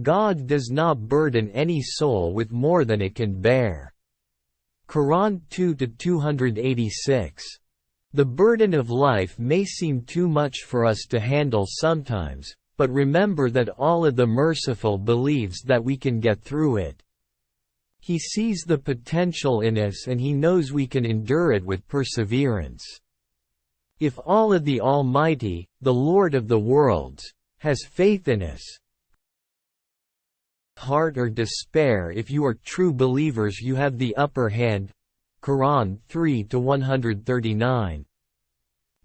God does not burden any soul with more than it can bear. Qur'an 2-286. The burden of life may seem too much for us to handle sometimes, but remember that Allah the Merciful believes that we can get through it. He sees the potential in us and He knows we can endure it with perseverance. If Allah the Almighty, the Lord of the worlds, has faith in us, heart or despair, if you are true believers you have the upper hand. Qur'an 3-139.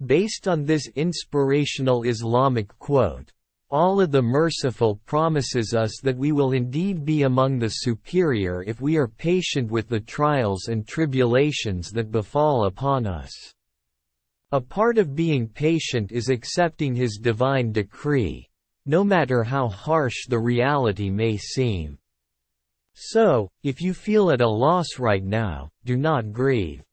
Based on this inspirational Islamic quote, Allah the Merciful promises us that we will indeed be among the superior if we are patient with the trials and tribulations that befall upon us. A part of being patient is accepting His divine decree, no matter how harsh the reality may seem. So, if you feel at a loss right now, do not grieve.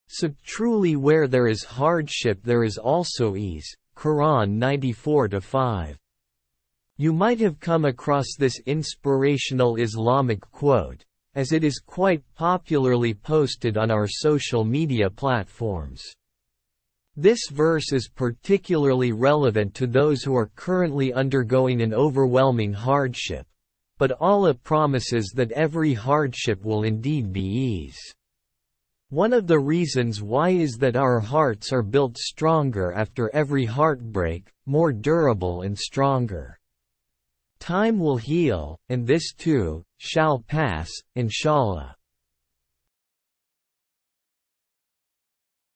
So truly where there is hardship there is also ease. Qur'an 94-5. You might have come across this inspirational Islamic quote, as it is quite popularly posted on our social media platforms. This verse is particularly relevant to those who are currently undergoing an overwhelming hardship, but Allah promises that every hardship will indeed be ease. One of the reasons why is that our hearts are built stronger after every heartbreak, more durable and stronger. Time will heal, and this too shall pass, inshallah.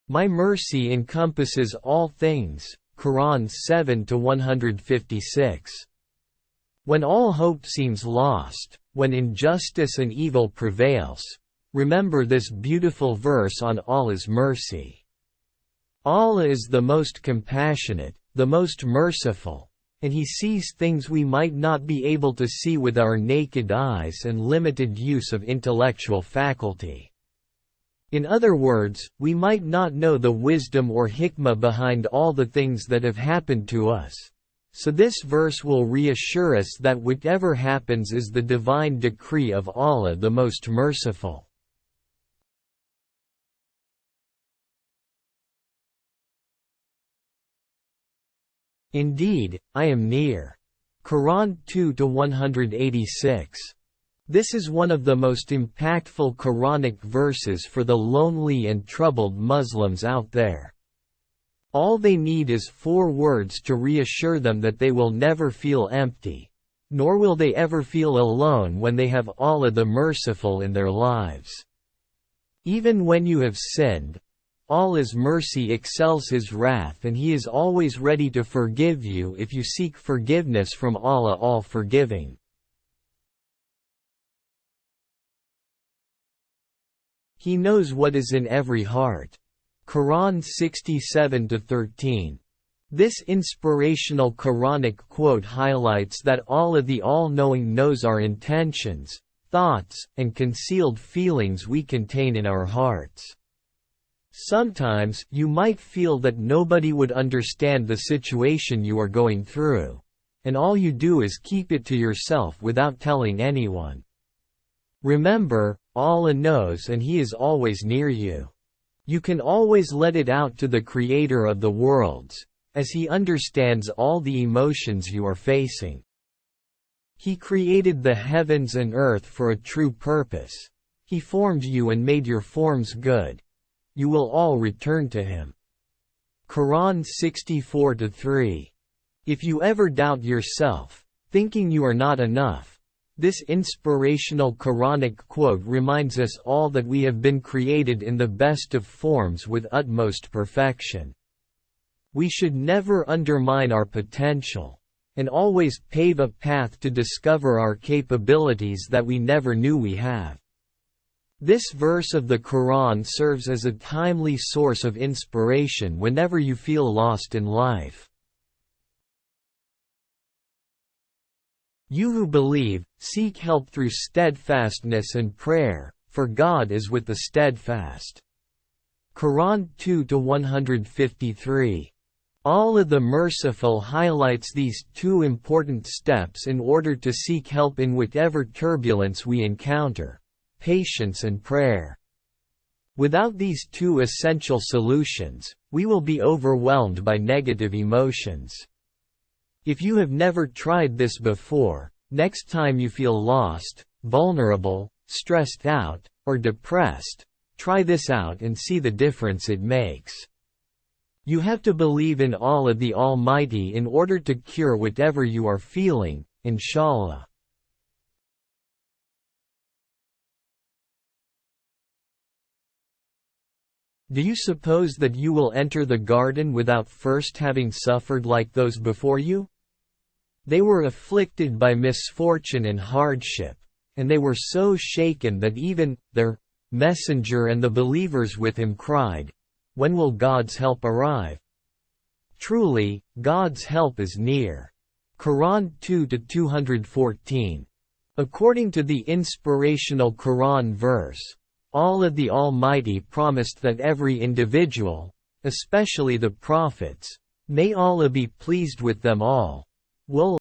My mercy encompasses all things. Qur'an 7-156. When all hope seems lost, when injustice and evil prevails, remember this beautiful verse on Allah's mercy. Allah is the most compassionate, the most merciful, and He sees things we might not be able to see with our naked eyes and limited use of intellectual faculty. In other words, we might not know the wisdom or hikmah behind all the things that have happened to us. So this verse will reassure us that whatever happens is the divine decree of Allah the Most Merciful. Indeed, I am near. Qur'an 2-186. This is one of the most impactful Quranic verses for the lonely and troubled Muslims out there. All they need is 4 words to reassure them that they will never feel empty, nor will they ever feel alone when they have Allah the Merciful in their lives. Even when you have sinned, Allah's mercy excels His wrath and He is always ready to forgive you if you seek forgiveness from Allah all-forgiving. He knows what is in every heart. Qur'an 67-13. This inspirational Quranic quote highlights that Allah the All-Knowing knows our intentions, thoughts, and concealed feelings we contain in our hearts. Sometimes, you might feel that nobody would understand the situation you are going through, and all you do is keep it to yourself without telling anyone. Remember, Allah knows and He is always near you. You can always let it out to the Creator of the worlds, as He understands all the emotions you are facing. He created the heavens and earth for a true purpose. He formed you and made your forms good. You will all return to Him. Qur'an 64-3. If you ever doubt yourself, thinking you are not enough, this inspirational Quranic quote reminds us all that we have been created in the best of forms with utmost perfection. We should never undermine our potential, and always pave a path to discover our capabilities that we never knew we have. This verse of the Quran serves as a timely source of inspiration whenever you feel lost in life. You who believe, seek help through steadfastness and prayer, for God is with the steadfast. Quran 2-153. Allah the Merciful highlights these two important steps in order to seek help in whatever turbulence we encounter: patience and prayer. Without these two essential solutions, we will be overwhelmed by negative emotions. If you have never tried this before, next time you feel lost, vulnerable, stressed out, or depressed, try this out and see the difference it makes. You have to believe in Allah the Almighty in order to cure whatever you are feeling, inshallah. Do you suppose that you will enter the garden without first having suffered like those before you? They were afflicted by misfortune and hardship, and they were so shaken that even their messenger and the believers with him cried, "When will God's help arrive?" Truly, God's help is near. Quran 2-214. According to the inspirational Quran verse, Allah the Almighty promised that every individual, especially the prophets, may Allah be pleased with them all, will